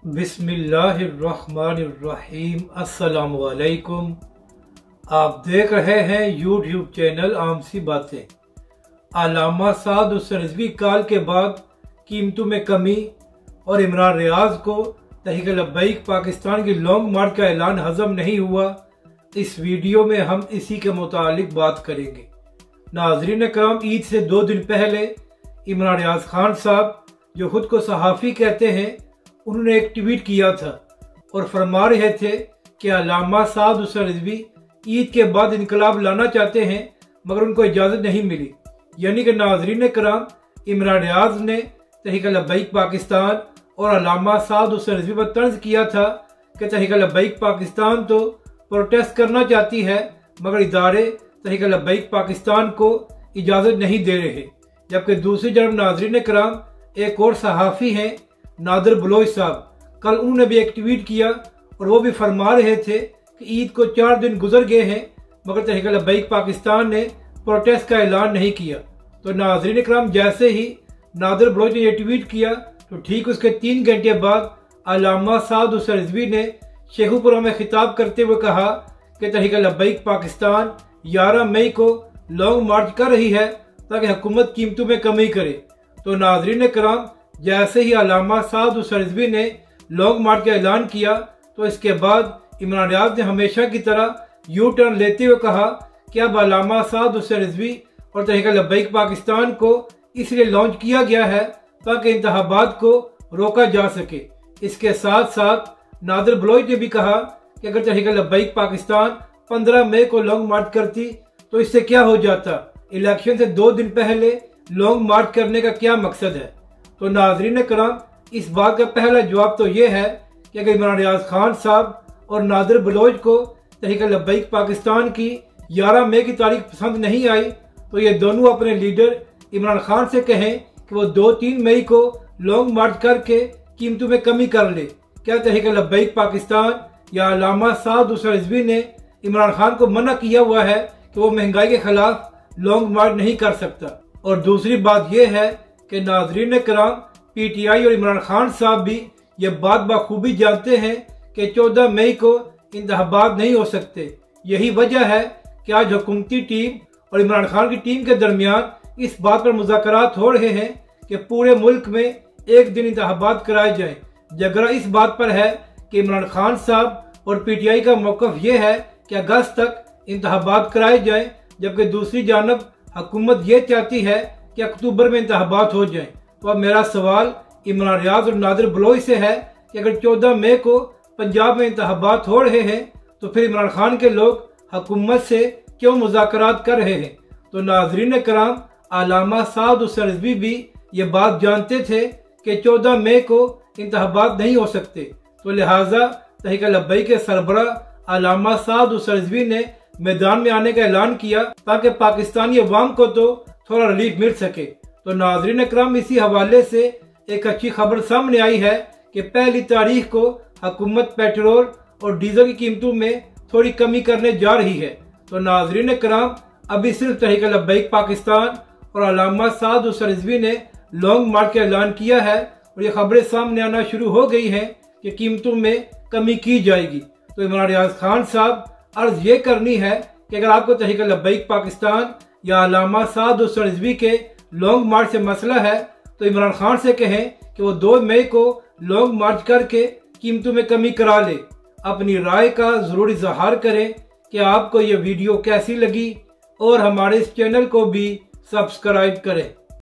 बिस्मिल्लाहिर्रहमानिर्रहीम। अस्सलाम वालेकुम। आप देख रहे हैं यूट्यूब चैनल आम सी बातें। अल्लामा साद हुसैन रिजवी काल के बाद कीमतों में कमी और इमरान रियाज को तहरीक लब्बैक पाकिस्तान की लॉन्ग मार्च का ऐलान हजम नहीं हुआ। इस वीडियो में हम इसी के मुतालिक बात करेंगे। नाजरीन कराम, ईद से 2 दिन पहले इमरान रियाज खान साहब, जो खुद को सहाफ़ी कहते हैं, उन्होंने एक ट्वीट किया था और फरमा रहे थे कि अल्लामा साद हुसैन रिजवी ईद के बाद इनकलाब लाना चाहते हैं मगर उनको इजाज़त नहीं मिली। यानी कि नाजरीन कराम, इमरान रियाज ने तहरीक लब्बैक पाकिस्तान और अल्लामा साद हुसैन रिजवी पर तर्ज किया था कि तहरीक लब्बैक पाकिस्तान तो प्रोटेस्ट करना चाहती है मगर इदारे तहरीक लब्बैक पाकिस्तान को इजाज़त नहीं दे रहे। जबकि दूसरी तरफ नाजरीन कराम, एक और सहाफ़ी हैं नादिर बलोच साहब, कल उन्होंने भी एक ट्वीट किया और वो भी फरमा रहे थे कि ईद को 4 दिन गुजर गए हैं मगर तहरीक लब्बैक पाकिस्तान ने प्रोटेस्ट का ऐलान नहीं किया। तो नाज़रीन इकराम, जैसे ही नादिर बलोच ने यह ट्वीट किया तो ठीक उसके 3 घंटे बाद अल्लामा साद हुसैन रिजवी ने शेखुपुरा में खिताब करते हुए कहा कि तहरीक लब्बैक पाकिस्तान 11 मई को लॉन्ग मार्च कर रही है ताकि हुकूमत कीमतों में कमी करे। तो नाज़रीन कराम, जैसे ही अल्लामा साद हुसैन रिजवी ने लॉन्ग मार्च का ऐलान किया तो इसके बाद इमरान रियाज ने हमेशा की तरह यू टर्न लेते हुए कहा कि अब अल्लामा साद हुसैन रिजवी और तहरीक लब्बैक पाकिस्तान को इसलिए लॉन्च किया गया है ताकि इंतखाबात को रोका जा सके। इसके साथ साथ नादिर बलोच ने भी कहा कि अगर तहरीक लब्बैक पाकिस्तान 15 मई को लॉन्ग मार्च करती तो इससे क्या हो जाता, इलेक्शन से 2 दिन पहले लॉन्ग मार्च करने का क्या मकसद है। तो नाजरीन कराम, इस बात का पहला जवाब तो ये है कि अगर इमरान रियाज खान साहब और नादिर बलोच को तहरीक लब्बैक पाकिस्तान की 11 मई की तारीख पसंद नहीं आई तो ये दोनों अपने लीडर इमरान खान से कहें कि वो 2-3 मई को लॉन्ग मार्च करके कीमतों में कमी कर ले। क्या तहरीक लब्बैक पाकिस्तान या अल्लामा साद हुसैन रिजवी ने इमरान खान को मना किया हुआ है कि वो महंगाई के खिलाफ लॉन्ग मार्च नहीं कर सकता। और दूसरी बात यह है कि नाजरीन कराम, PTI और इमरान खान साहब भी ये बात बखूबी जानते हैं कि 14 मई को इंतखाबात नहीं हो सकते। यही वजह है कि आज हुकूमती टीम और इमरान खान की टीम के दरमियान इस बात पर मुज़ाकरात हो रहे हैं कि पूरे मुल्क में एक दिन इंतखाबात कराए जाएं। झगड़ा इस बात पर है कि इमरान खान साहब और PTI का मौक़िफ़ ये है कि अगस्त तक इंतखाबात कराए जाएं, जबकि दूसरी जानब हुकूमत ये चाहती है कि अक्टूबर में इंतखाबात हो जाएं। तो अब मेरा सवाल इमरान रियाज और नादिर बलोच से है कि अगर 14 मई को पंजाब में इंतखाबात हो रहे हैं तो फिर इमरान खान के लोग हुकूमत से क्यों मुज़ाकरात कर रहे हैं। तो नाजरीन कराम, अल्लामा साद हुसैन रिजवी भी ये बात जानते थे कि 14 मई को इंतखाबात नहीं हो सकते। तो लिहाजा तहरीक लब्बैक के सरबरा अल्लामा साद हुसैन रिजवी ने मैदान में आने का ऐलान किया ताकि पाकिस्तानी अवाम को तो थोड़ा रिलीफ मिल सके। तो नाजरीन कराम, इसी हवाले से एक अच्छी खबर सामने आई है कि 1 तारीख को हुकूमत पेट्रोल और डीजल की कीमतों में थोड़ी कमी करने जा रही है। तो नाजरीन कराम, अभी सिर्फ तहरीक लब्बैक पाकिस्तान और अल्लामा साद हुसैन रिजवी ने लॉन्ग मार्च का ऐलान किया है और ये खबरें सामने आना शुरू हो गई हैं कि कीमतों में कमी की जाएगी। तो इमरान रियाज खान साहब, अर्ज ये करनी है कि अगर आपको तहरीक लब्बैक पाकिस्तान या अल्लामा साद हुसैन रिजवी के लॉन्ग मार्च से मसला है तो इमरान खान से कहें कि वो 2 मई को लॉन्ग मार्च करके कीमतों में कमी करा ले। अपनी राय का जरूर इजहार करें कि आपको ये वीडियो कैसी लगी और हमारे इस चैनल को भी सब्सक्राइब करें।